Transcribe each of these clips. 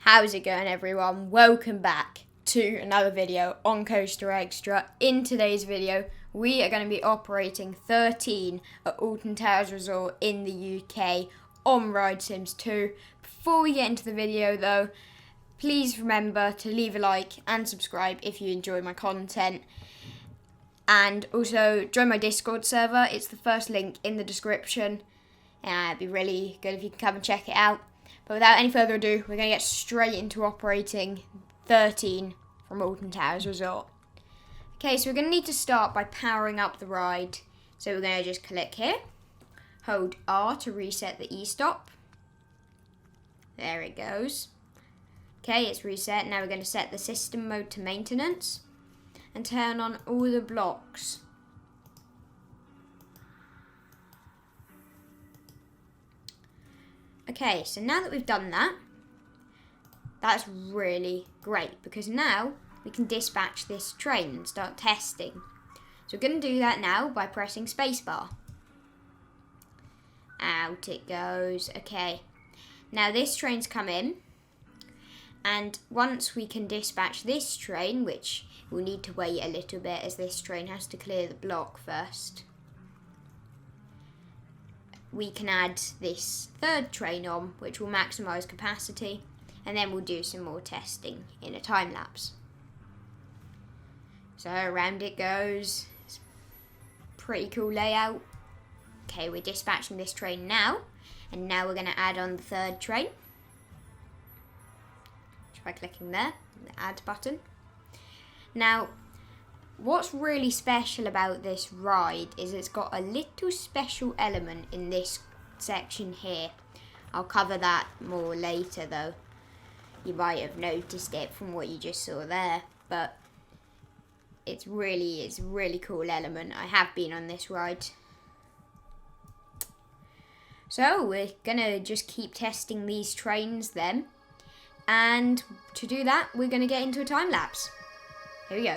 How's it going, everyone? Welcome back to another video on Coaster Xtra. In today's video, we are going to be operating 13 at Alton Towers Resort in the UK on Ride Sims 2. Before we get into the video though, please remember to leave a like and subscribe if you enjoy my content. And also join my Discord server. It's the first link in the description. It'd be really good if you can come and check it out. But without any further ado, we're going to get straight into operating 13 from Alton Towers Resort. Okay, so we're going to need to start by powering up the ride. So we're going to just click here, hold R to reset the e-stop. There it goes. Okay, it's reset. Now we're going to set the system mode to maintenance and turn on all the blocks. Okay, so now that we've done that, that's really great because now we can dispatch this train and start testing. So we're going to do that now by pressing spacebar. Out it goes. Okay, now this train's come in, and once we can dispatch this train, which we'll need to wait a little bit as this train has to clear the block first, we can add this third train on, which will maximise capacity, and then we'll do some more testing in a time lapse. So around it goes. It's a pretty cool layout. Okay, we're dispatching this train now, and now we're going to add on the third train. Just by clicking there, the add button. Now, what's really special about this ride is it's got a little special element in this section here. I'll cover that more later though. You might have noticed it from what you just saw there, but it's a really cool element. I have been on this ride. So we're gonna just keep testing these trains then, and to do that we're gonna get into a time lapse. Here we go.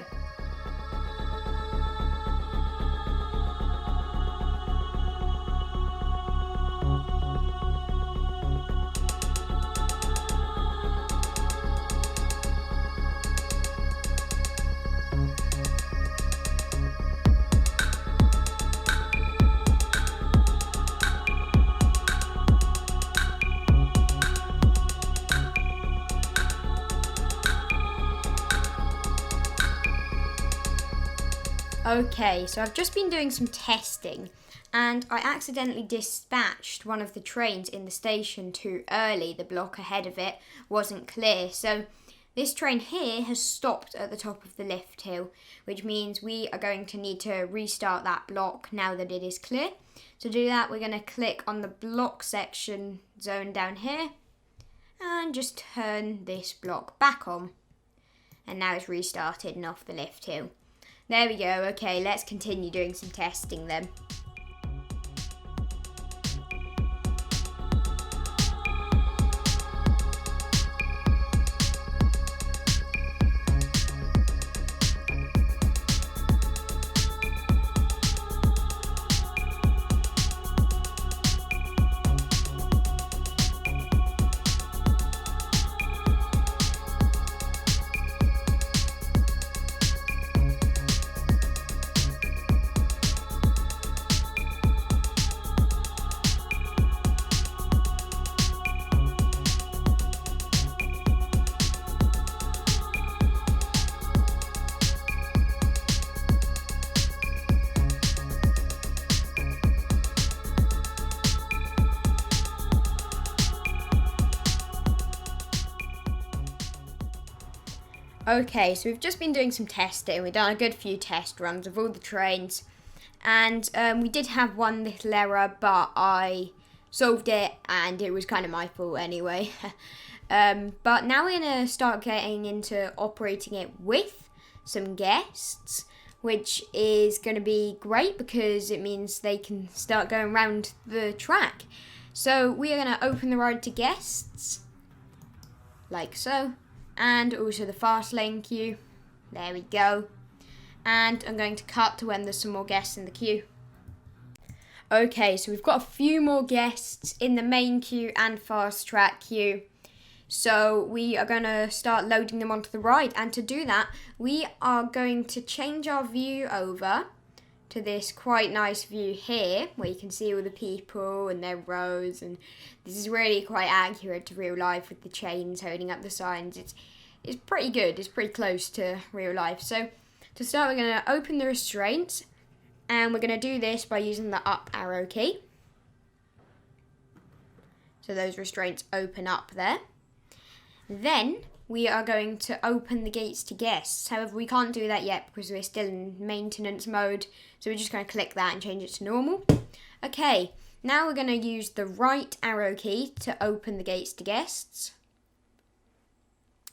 Okay, so I've just been doing some testing and I accidentally dispatched one of the trains in the station too early. The block ahead of it wasn't clear. So this train here has stopped at the top of the lift hill, which means we are going to need to restart that block now that it is clear. To do that, we're going to click on the block section zone down here and just turn this block back on. And now it's restarted and off the lift hill. There we go. Okay, let's continue doing some testing then. Okay, so we've just been doing some testing. We've done a good few test runs of all the trains. And we did have one little error, but I solved it and it was kind of my fault anyway. But now we're going to start getting into operating it with some guests, which is going to be great because it means they can start going around the track. So we are going to open the ride to guests, like so. And also the fast lane queue. There we go. And I'm going to cut to when there's some more guests in the queue. Okay, so we've got a few more guests in the main queue and fast track queue. So we are going to start loading them onto the ride, and to do that we are going to change our view over to this quite nice view here where you can see all the people and their rows, and this is really quite accurate to real life with the chains holding up the signs. It's pretty good, it's pretty close to real life. So to start, we're going to open the restraints, and we're going to do this by using the up arrow key. So those restraints open up there. Then we are going to open the gates to guests. However, we can't do that yet because we're still in maintenance mode. So we're just going to click that and change it to normal. Okay, now we're going to use the right arrow key to open the gates to guests.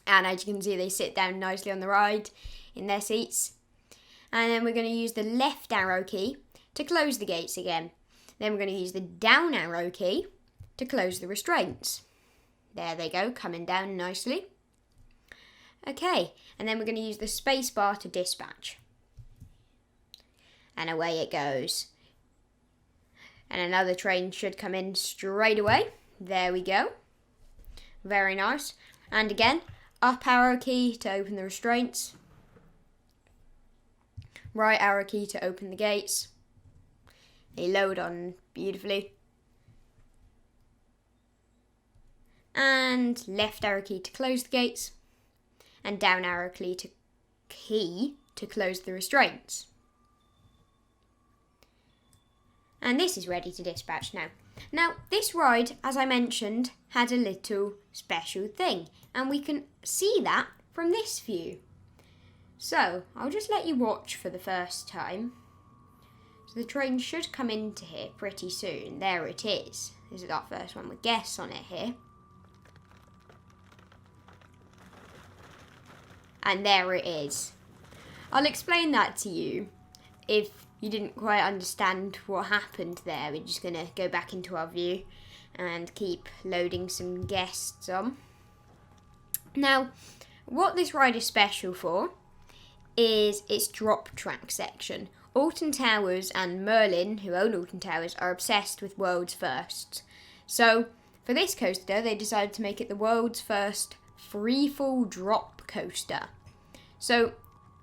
And as you can see, they sit down nicely on the ride in their seats. And then we're going to use the left arrow key to close the gates again. Then we're going to use the down arrow key to close the restraints. There they go, coming down nicely. Okay, and then we're going to use the space bar to dispatch. And away it goes. And another train should come in straight away. There we go. Very nice. And again, up arrow key to open the restraints. Right arrow key to open the gates. They load on beautifully. And left arrow key to close the gates, and down arrow key to close the restraints. And this is ready to dispatch now. Now, this ride, as I mentioned, had a little special thing, and we can see that from this view. So, I'll just let you watch for the first time. So the train should come into here pretty soon. There it is. This is our first one with guests on it here. And there it is. I'll explain that to you if you didn't quite understand what happened there. We're just going to go back into our view and keep loading some guests on. Now, what this ride is special for is its drop track section. Alton Towers and Merlin, who own Alton Towers, are obsessed with world's firsts. So, for this coaster, they decided to make it the world's first freefall drop coaster. So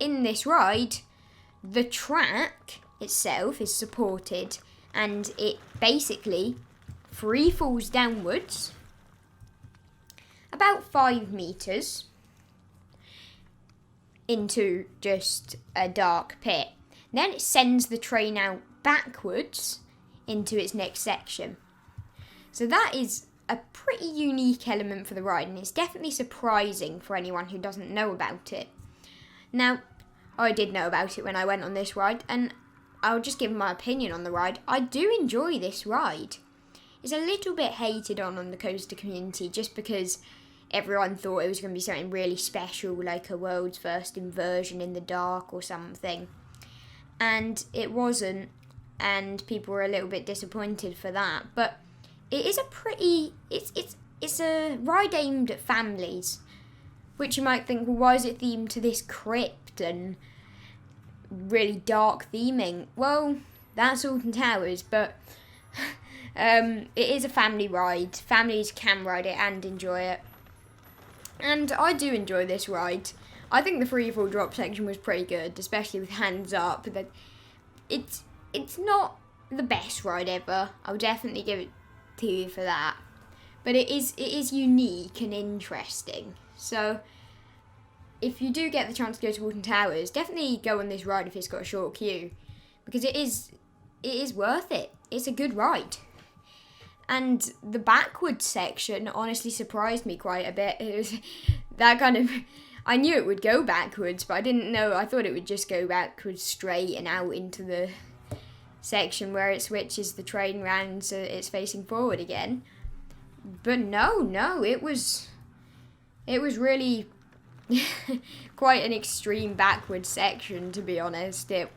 in this ride, the track itself is supported, and it basically free falls downwards about 5 meters into just a dark pit. Then it sends the train out backwards into its next section. So that is a pretty unique element for the ride, and it's definitely surprising for anyone who doesn't know about it. Now, I did know about it when I went on this ride, and I'll just give my opinion on the ride. I do enjoy this ride. It's a little bit hated on the coaster community just because everyone thought it was going to be something really special, like a world's first inversion in the dark or something. And it wasn't, and people were a little bit disappointed for that. But it is a pretty, it's a ride aimed at families, which you might think, well, why is it themed to this crypt and really dark theming? Well, that's Alton Towers, but it is a family ride. Families can ride it and enjoy it. And I do enjoy this ride. I think the freefall drop section was pretty good, especially with hands up. It's not the best ride ever. I'll definitely give it to you for that. But it is unique and interesting. So if you do get the chance to go to Alton Towers, definitely go on this ride if it's got a short queue, because it is worth it. It's a good ride. And the backwards section honestly surprised me quite a bit. It was that kind of, I knew it would go backwards, but I didn't know. I thought it would just go backwards straight and out into the section where it switches the train round so it's facing forward again. But no, it was really quite an extreme backwards section, to be honest. It's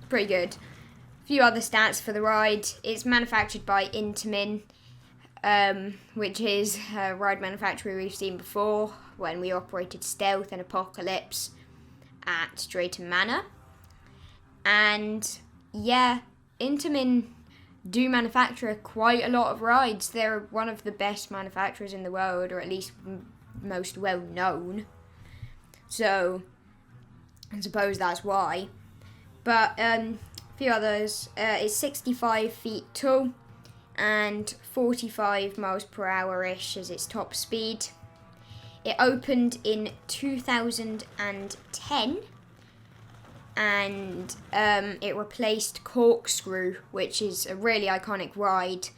pretty good. A few other stats for the ride. It's manufactured by Intamin, which is a ride manufacturer we've seen before when we operated Stealth and Apocalypse at Drayton Manor. And yeah, Intamin do manufacture quite a lot of rides. They're one of the best manufacturers in the world, or at least most well known. So I suppose that's why. But a few others. It's 65 feet tall and 45 miles per hour-ish as its top speed. It opened in 2010 and it replaced Corkscrew, which is a really iconic ride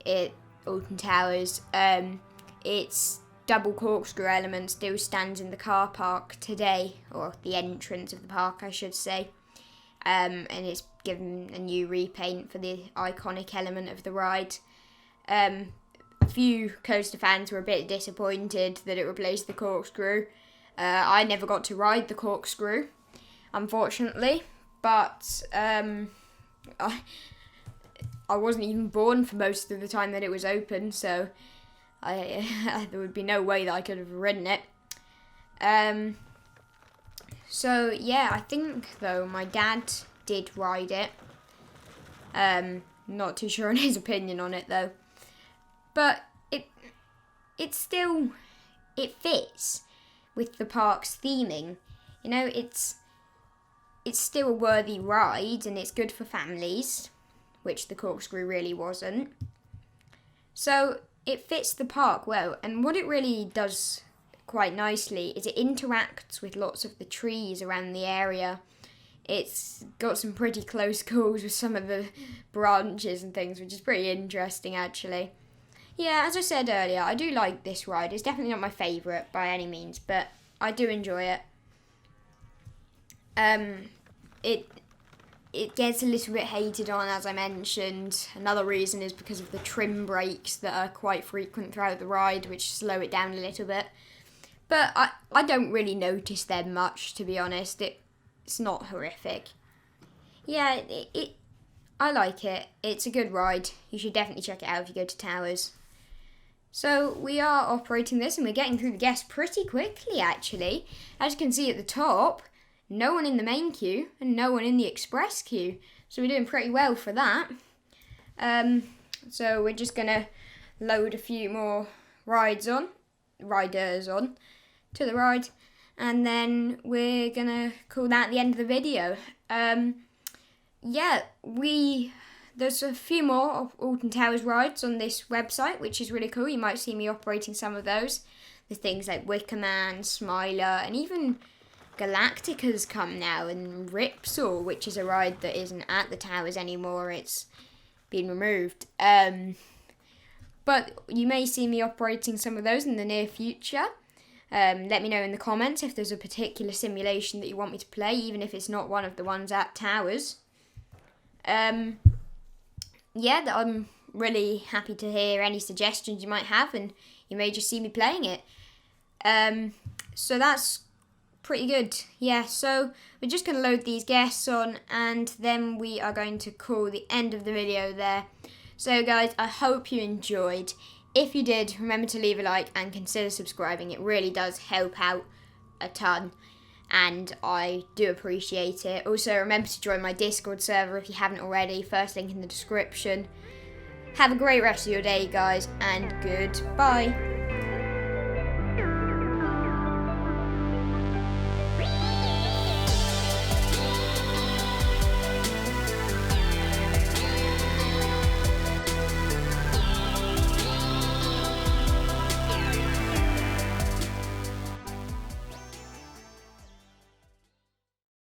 at Alton Towers. Its double corkscrew element still stands in the car park today, or the entrance of the park I should say, and it's given a new repaint for the iconic element of the ride. A few coaster fans were a bit disappointed that it replaced the corkscrew. I never got to ride the corkscrew, unfortunately, but I wasn't even born for most of the time that it was open, so there would be no way that I could have ridden it. So yeah, I think though my dad did ride it. Not too sure on his opinion on it though, but it fits with the park's theming. You know, it's still a worthy ride and it's good for families, which the corkscrew really wasn't. So it fits the park well, and what it really does quite nicely is it interacts with lots of the trees around the area. It's got some pretty close calls with some of the branches and things, which is pretty interesting actually. Yeah, as I said earlier, I do like this ride. It's definitely not my favourite by any means, but I do enjoy it. It gets a little bit hated on, as I mentioned. Another reason is because of the trim brakes that are quite frequent throughout the ride, which slow it down a little bit. But I don't really notice them much, to be honest. It's not horrific. Yeah, I like it. It's a good ride. You should definitely check it out if you go to Towers. So we are operating this and we're getting through the guests pretty quickly, actually. As you can see at the top, no one in the main queue and no one in the express queue. So we're doing pretty well for that. So we're just going to load a few more riders on to the ride. And then we're going to call that the end of the video. Yeah, there's a few more of Alton Towers rides on this website, which is really cool. You might see me operating some of those. There's things like Wicker Man, Smiler, and even Galactica's come now, and Ripsaw, which is a ride that isn't at the Towers anymore. It's been removed. But you may see me operating some of those in the near future. Let me know in the comments if there's a particular simulation that you want me to play, even if it's not one of the ones at Towers. Yeah, I'm really happy to hear any suggestions you might have, and you may just see me playing it. So that's pretty good. Yeah, so we're just going to load these guests on, and then we are going to call the end of the video there. So guys, I hope you enjoyed. If you did, remember to leave a like and consider subscribing. It really does help out a ton, and I do appreciate it. Also, remember to join my Discord server if you haven't already. First link in the description. Have a great rest of your day, guys, and goodbye.